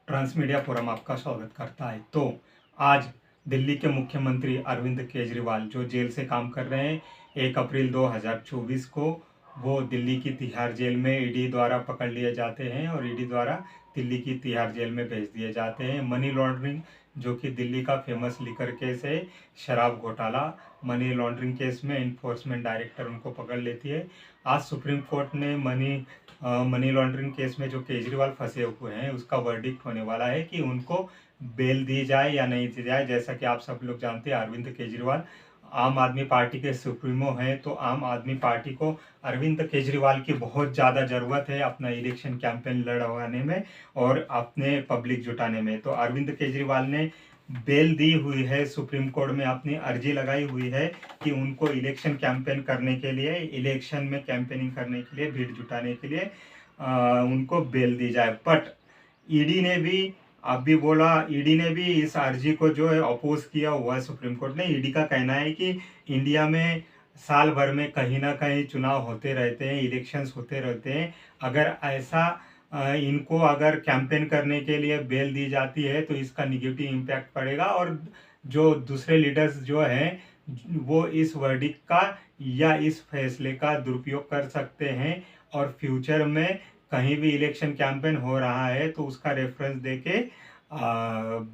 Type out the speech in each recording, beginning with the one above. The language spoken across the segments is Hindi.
ट्रांसमीडिया फोरम आपका स्वागत करता है। तो आज दिल्ली के मुख्यमंत्री अरविंद केजरीवाल जो जेल से काम कर रहे हैं, 1 अप्रैल 2024 को वो दिल्ली की तिहाड़ जेल में ईडी द्वारा पकड़ लिए जाते हैं और ईडी द्वारा दिल्ली की तिहाड़ जेल में भेज दिए जाते हैं। मनी लॉन्ड्रिंग जो कि दिल्ली का फेमस लिकर केस है, शराब घोटाला, मनी लॉन्ड्रिंग केस में इन्फोर्समेंट डायरेक्टर उनको पकड़ लेती है। आज सुप्रीम कोर्ट ने मनी लॉन्ड्रिंग केस में जो केजरीवाल फंसे हुए हैं उसका वर्डिक्ट होने वाला है कि उनको बेल दी जाए या नहीं दी जाए। जैसा कि आप सब लोग जानते हैं, अरविंद केजरीवाल आम आदमी पार्टी के सुप्रीमो हैं, तो आम आदमी पार्टी को अरविंद केजरीवाल की बहुत ज़्यादा ज़रूरत है अपना इलेक्शन कैंपेन लड़वाने में और अपने पब्लिक जुटाने में। तो अरविंद केजरीवाल ने बेल दी हुई है, सुप्रीम कोर्ट में अपनी अर्जी लगाई हुई है कि उनको इलेक्शन कैंपेन करने के लिए, इलेक्शन में कैंपेनिंग करने के लिए, भीड़ जुटाने के लिए उनको बेल दी जाए। बट ईडी ने भी अभी बोला, ईडी ने भी इस अर्जी को जो है अपोज किया हुआ है सुप्रीम कोर्ट ने। ईडी का कहना है कि इंडिया में साल भर में कहीं ना कहीं चुनाव होते रहते हैं, इलेक्शंस होते रहते हैं। अगर ऐसा इनको अगर कैंपेन करने के लिए बेल दी जाती है तो इसका निगेटिव इम्पैक्ट पड़ेगा और जो दूसरे लीडर्स जो हैं वो इस वर्डिक्ट का या इस फैसले का दुरुपयोग कर सकते हैं और फ्यूचर में कहीं भी इलेक्शन कैंपेन हो रहा है तो उसका रेफरेंस देके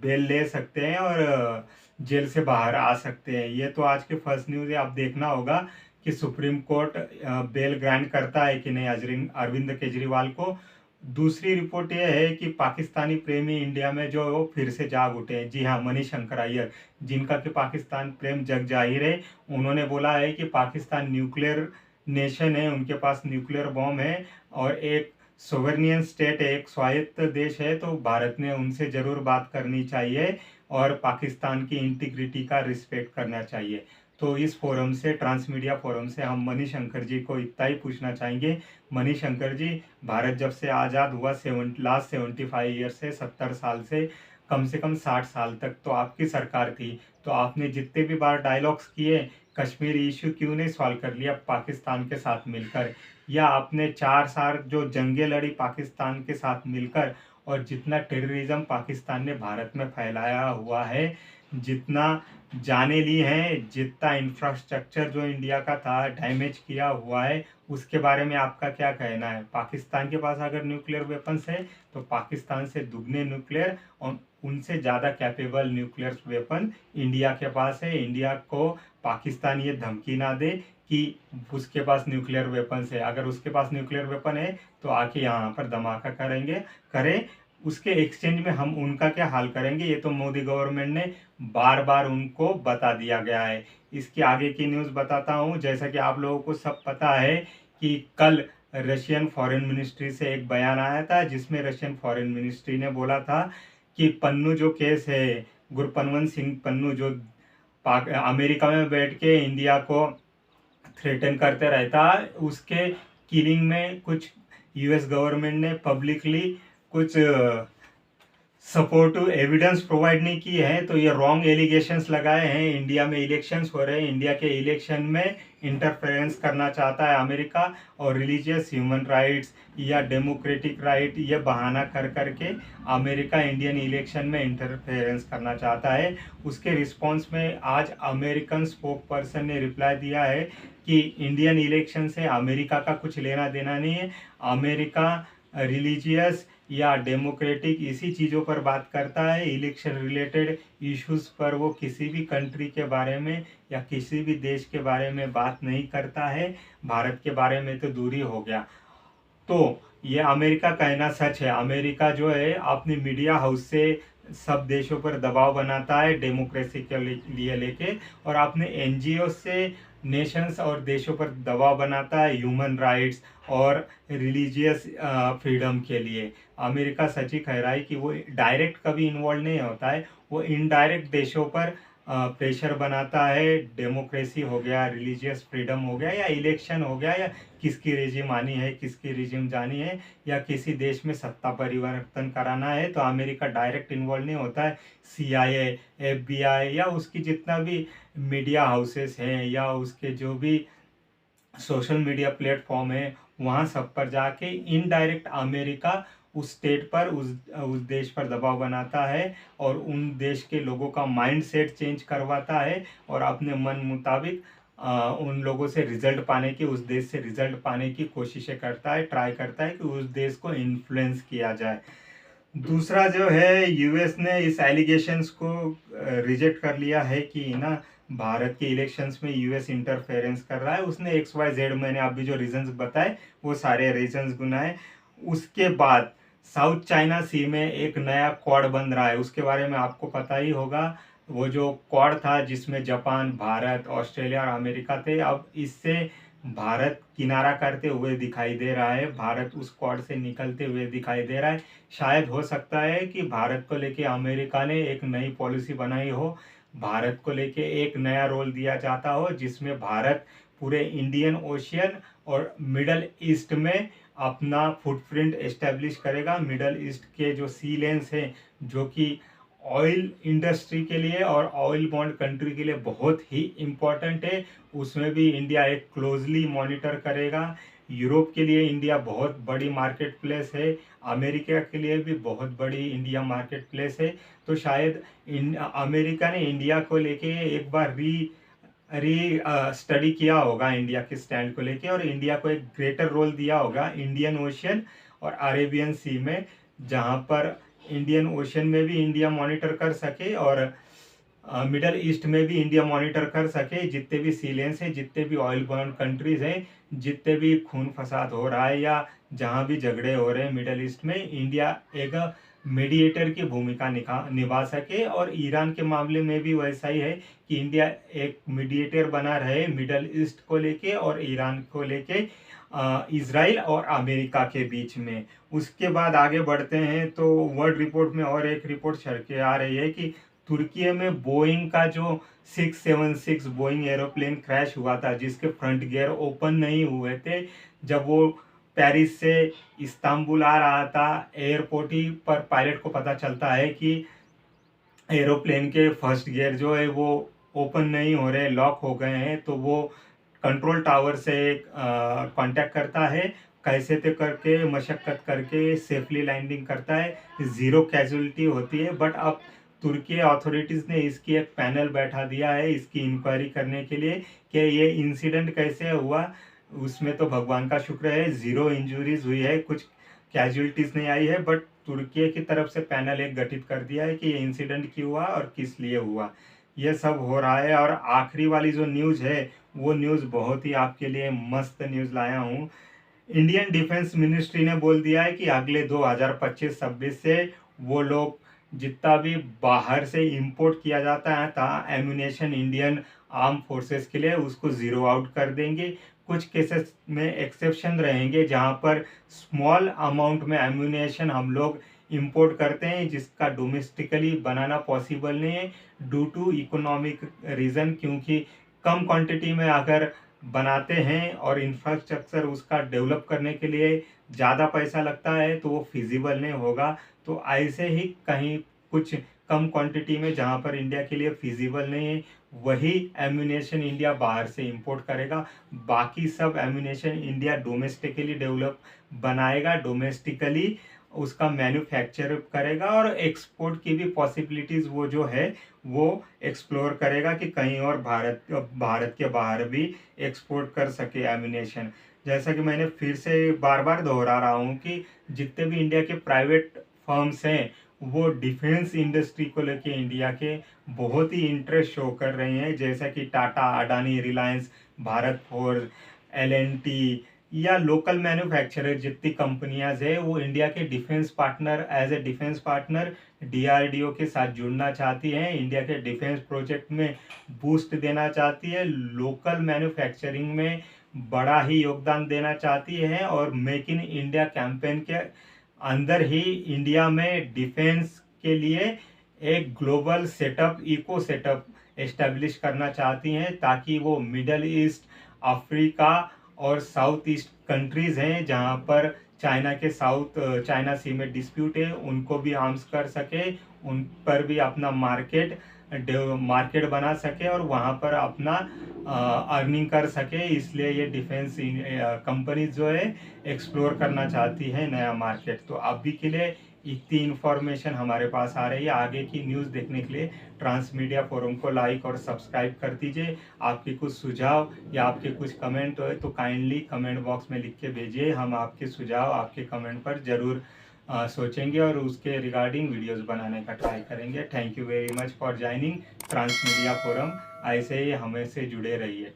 बेल ले सकते हैं और जेल से बाहर आ सकते हैं। ये तो आज की फर्स्ट न्यूज़ है। आप देखना होगा कि सुप्रीम कोर्ट बेल ग्रांट करता है कि नहीं अरविंद केजरीवाल को। दूसरी रिपोर्ट ये है कि पाकिस्तानी प्रेमी इंडिया में जो वो फिर से जाग उठे हैं। जी हाँ, मणिशंकर अय्यर, जिनका कि पाकिस्तान प्रेम जग जाहिर है, उन्होंने बोला है कि पाकिस्तान न्यूक्लियर नेशन है, उनके पास न्यूक्लियर बॉम्ब है और एक सोवरेनियन स्टेट है, एक स्वायत्त देश है। तो भारत ने उनसे ज़रूर बात करनी चाहिए और पाकिस्तान की इंटीग्रिटी का रिस्पेक्ट करना चाहिए। तो इस फोरम से, ट्रांसमीडिया फोरम से हम मणिशंकर जी को इतना ही पूछना चाहेंगे, मणिशंकर जी, भारत जब से आज़ाद हुआ लास्ट 75 ईयर से, 70 साल से कम 60 साल तक तो आपकी सरकार थी। तो आपने जितने भी बार डायलॉग्स किए, कश्मीर इशू क्यों नहीं सॉल्व कर लिया पाकिस्तान के साथ मिलकर, या आपने 4 साल जो जंगें लड़ी पाकिस्तान के साथ मिलकर, और जितना टेररिज्म पाकिस्तान ने भारत में फैलाया हुआ है, जितना जाने ली हैं, जितना इंफ्रास्ट्रक्चर जो इंडिया का था डैमेज किया हुआ है, उसके बारे में आपका क्या कहना है? पाकिस्तान के पास अगर न्यूक्लियर वेपन्स है तो पाकिस्तान से दुगने न्यूक्लियर और उनसे ज़्यादा कैपेबल न्यूक्लियर वेपन इंडिया के पास है। इंडिया को पाकिस्तान ये धमकी ना दे कि उसके पास न्यूक्लियर वेपन्स है। अगर उसके पास न्यूक्लियर वेपन है तो आके यहाँ पर धमाका करें, उसके एक्सचेंज में हम उनका क्या हाल करेंगे, ये तो मोदी गवर्नमेंट ने बार बार उनको बता दिया गया है। इसकी आगे की न्यूज़ बताता हूँ। जैसा कि आप लोगों को सब पता है कि कल रशियन फॉरेन मिनिस्ट्री से एक बयान आया था जिसमें रशियन फॉरेन मिनिस्ट्री ने बोला था कि पन्नू जो केस है, गुरपनवंत सिंह पन्नू, जो अमेरिका में बैठ के इंडिया को थ्रेटन करते रहता, उसके किलिंग में कुछ यूएस गवर्नमेंट ने पब्लिकली कुछ सपोर्टिव एविडेंस प्रोवाइड नहीं की है। तो ये रॉन्ग एलिगेशंस लगाए हैं। इंडिया में इलेक्शंस हो रहे हैं, इंडिया के इलेक्शन में इंटरफेरेंस करना चाहता है अमेरिका, और रिलीजियस ह्यूमन राइट्स या डेमोक्रेटिक राइट ये बहाना कर करके अमेरिका इंडियन इलेक्शन में इंटरफेरेंस करना चाहता है। उसके रिस्पॉन्स में आज अमेरिकन स्पोक पर्सन ने रिप्लाई दिया है कि इंडियन इलेक्शन से अमेरिका का कुछ लेना देना नहीं है। अमेरिका रिलीजियस या डेमोक्रेटिक इसी चीज़ों पर बात करता है, इलेक्शन रिलेटेड इश्यूज पर वो किसी भी कंट्री के बारे में या किसी भी देश के बारे में बात नहीं करता है। भारत के बारे में तो दूरी हो गया। तो ये अमेरिका कहना सच है। अमेरिका जो है अपनी मीडिया हाउस से सब देशों पर दबाव बनाता है डेमोक्रेसी के लिए लेके, और अपने एनजीओ से नेशंस और देशों पर दबाव बनाता है ह्यूमन राइट्स और रिलीजियस फ्रीडम के लिए। अमेरिका सच ही कह रहा है कि वो डायरेक्ट कभी इन्वॉल्व नहीं होता है, वो इनडायरेक्ट देशों पर प्रेशर बनाता है। डेमोक्रेसी हो गया, रिलीजियस फ्रीडम हो गया, या इलेक्शन हो गया, या किसकी रिजिम आनी है, किसकी रिजिम जानी है, या किसी देश में सत्ता परिवर्तन कराना है, तो अमेरिका डायरेक्ट इन्वॉल्व नहीं होता है। सीआईए, एफबीआई या उसकी जितना भी मीडिया हाउसेस हैं या उसके जो भी सोशल मीडिया प्लेटफॉर्म है, वहाँ सब पर जाके इनडायरेक्ट अमेरिका उस स्टेट पर, उस देश पर दबाव बनाता है और उन देश के लोगों का माइंड सेट चेंज करवाता है और अपने मन मुताबिक उन लोगों से रिजल्ट पाने की, उस देश से रिजल्ट पाने की कोशिशें करता है, ट्राई करता है कि उस देश को इन्फ्लुएंस किया जाए। दूसरा जो है, यूएस ने इस एलिगेशंस को रिजेक्ट कर लिया है कि ना भारत के इलेक्शंस में यूएस इंटरफेरेंस कर रहा है। उसने एक्स वाई जेड, मैंने अभी जो रीजंस बताए वो सारे रीजंस गुनाए। उसके बाद साउथ चाइना सी में एक नया क्वाड बन रहा है, उसके बारे में आपको पता ही होगा। वो जो क्वाड था जिसमें जापान, भारत, ऑस्ट्रेलिया और अमेरिका थे, अब इससे भारत किनारा करते हुए दिखाई दे रहा है, भारत उस क्वाड से निकलते हुए दिखाई दे रहा है। शायद हो सकता है कि भारत को लेके अमेरिका ने एक नई पॉलिसी बनाई हो, भारत को लेके एक नया रोल दिया जाता हो, जिसमें भारत पूरे इंडियन ओशियन और मिडल ईस्ट में अपना फुटप्रिंट एस्टेब्लिश करेगा। मिडल ईस्ट के जो सी लेन्स हैं, जो कि ऑयल इंडस्ट्री के लिए और ऑयल बॉन्ड कंट्री के लिए बहुत ही इम्पोर्टेंट है, उसमें भी इंडिया एक क्लोजली मॉनिटर करेगा। यूरोप के लिए इंडिया बहुत बड़ी मार्केट प्लेस है, अमेरिका के लिए भी बहुत बड़ी इंडिया मार्केट प्लेस है। तो शायद अमेरिका ने इंडिया को लेके एक बार री स्टडी किया होगा इंडिया के स्टैंड को लेके, और इंडिया को एक ग्रेटर रोल दिया होगा इंडियन ओशियन और अरेबियन सी में, जहां पर इंडियन ओशियन में भी इंडिया मॉनिटर कर सके और मिडल ईस्ट में भी इंडिया मॉनिटर कर सके। जितने भी सी लेन्स हैं, जितने भी ऑयल बर्न कंट्रीज हैं, जितने भी खून फसाद हो रहा है या जहां भी झगड़े हो रहे हैं मिडल ईस्ट में, इंडिया एक मीडिएटर की भूमिका निभा सके। और ईरान के मामले में भी वैसा ही है कि इंडिया एक मीडिएटर बना रहे मिडल ईस्ट को लेके और ईरान को लेके, इजराइल और अमेरिका के बीच में। उसके बाद आगे बढ़ते हैं तो वर्ल्ड रिपोर्ट में और एक रिपोर्ट छड़ के आ रही है कि तुर्की में बोइंग का जो 676 बोइंग एरोप्लेन क्रैश हुआ था, जिसके फ्रंट गियर ओपन नहीं हुए थे, जब वो पेरिस से इस्तांबुल आ रहा था, एयरपोर्ट ही पर पायलट को पता चलता है कि एरोप्लेन के फर्स्ट गियर जो है वो ओपन नहीं हो रहे, लॉक हो गए हैं। तो वो कंट्रोल टावर से कांटेक्ट करता है, कैसे तो करके मशक्कत करके सेफली लैंडिंग करता है, ज़ीरो कैजुअलिटी होती है। बट अब तुर्की अथॉरिटीज़ ने इसकी एक पैनल बैठा दिया है इसकी इंक्वायरी करने के लिए कि ये इंसिडेंट कैसे हुआ। उसमें तो भगवान का शुक्र है ज़ीरो इंजरीज हुई है, कुछ कैजुअलिटीज़ नहीं आई है, बट तुर्की की तरफ से पैनल एक गठित कर दिया है कि ये इंसिडेंट क्यों हुआ और किस लिए हुआ। ये सब हो रहा है। और आखिरी वाली जो न्यूज़ है वो न्यूज़ बहुत ही आपके लिए मस्त न्यूज़ लाया हूँ। इंडियन डिफेंस मिनिस्ट्री ने बोल दिया है कि अगले 2025-26 से वो लोग जितना भी बाहर से इंपोर्ट किया जाता है था एम्यूनेशन इंडियन आर्म फोर्सेस के लिए, उसको ज़ीरो आउट कर देंगे। कुछ केसेस में एक्सेप्शन रहेंगे जहां पर स्मॉल अमाउंट में एम्यूनेशन हम लोग इंपोर्ट करते हैं जिसका डोमेस्टिकली बनाना पॉसिबल नहीं है ड्यू टू इकोनॉमिक रीज़न, क्योंकि कम क्वांटिटी में अगर बनाते हैं और इंफ्रास्ट्रक्चर उसका डेवलप करने के लिए ज़्यादा पैसा लगता है तो वो फिजिबल नहीं होगा। तो ऐसे ही कहीं कुछ कम क्वांटिटी में जहाँ पर इंडिया के लिए फिजिबल नहीं है, वही एम्यूनेशन इंडिया बाहर से इंपोर्ट करेगा। बाकी सब एम्यूनेशन इंडिया डोमेस्टिकली डेवलप बनाएगा, डोमेस्टिकली उसका मैन्युफैक्चर करेगा और एक्सपोर्ट की भी पॉसिबिलिटीज़ वो जो है वो एक्सप्लोर करेगा कि कहीं और भारत के बाहर भी एक्सपोर्ट कर सके एम्यूनेशन। जैसा कि मैंने फिर से बार बार दोहरा रहा हूँ कि जितने भी इंडिया के प्राइवेट फर्म्स हैं वो डिफेंस इंडस्ट्री को लेके इंडिया के बहुत ही इंटरेस्ट शो कर रहे हैं, जैसा कि टाटा, अडानी, रिलायंस, भारत फोर्ज, एल&टी या लोकल मैन्युफैक्चरर जितनी कंपनियां है वो इंडिया के defence partner, as a defence partner DRDO के साथ जुड़ना चाहती हैं, इंडिया के डिफेंस प्रोजेक्ट में बूस्ट देना चाहती है, लोकल मैन्युफैक्चरिंग में बड़ा ही योगदान देना चाहती है और मेक इन इंडिया कैंपेन के अंदर ही इंडिया में डिफेंस के लिए एक global setup, eco setup establish करना चाहती हैं, ताकि वो मिडल ईस्ट, अफ्रीका और साउथ ईस्ट कंट्रीज़ हैं जहां पर चाइना के साउथ चाइना सी में डिस्प्यूट है, उनको भी आर्म्स कर सके, उन पर भी अपना मार्केट मार्केट बना सके और वहाँ पर अपना अर्निंग कर सके। इसलिए ये डिफेंस कंपनी जो है एक्सप्लोर करना चाहती है नया मार्केट। तो अभी के लिए इतनी इन्फॉर्मेशन हमारे पास आ रही है। आगे की न्यूज़ देखने के लिए ट्रांसमीडिया फोरम को लाइक और सब्सक्राइब कर दीजिए। आपके कुछ सुझाव या आपके कुछ कमेंट हो तो काइंडली कमेंट बॉक्स में लिख के भेजिए। हम आपके सुझाव, आपके कमेंट पर ज़रूर सोचेंगे और उसके रिगार्डिंग वीडियोस बनाने का ट्राई करेंगे। Thank you very much for joining transmedia forum. ऐसे ही हमें से जुड़े रहिए।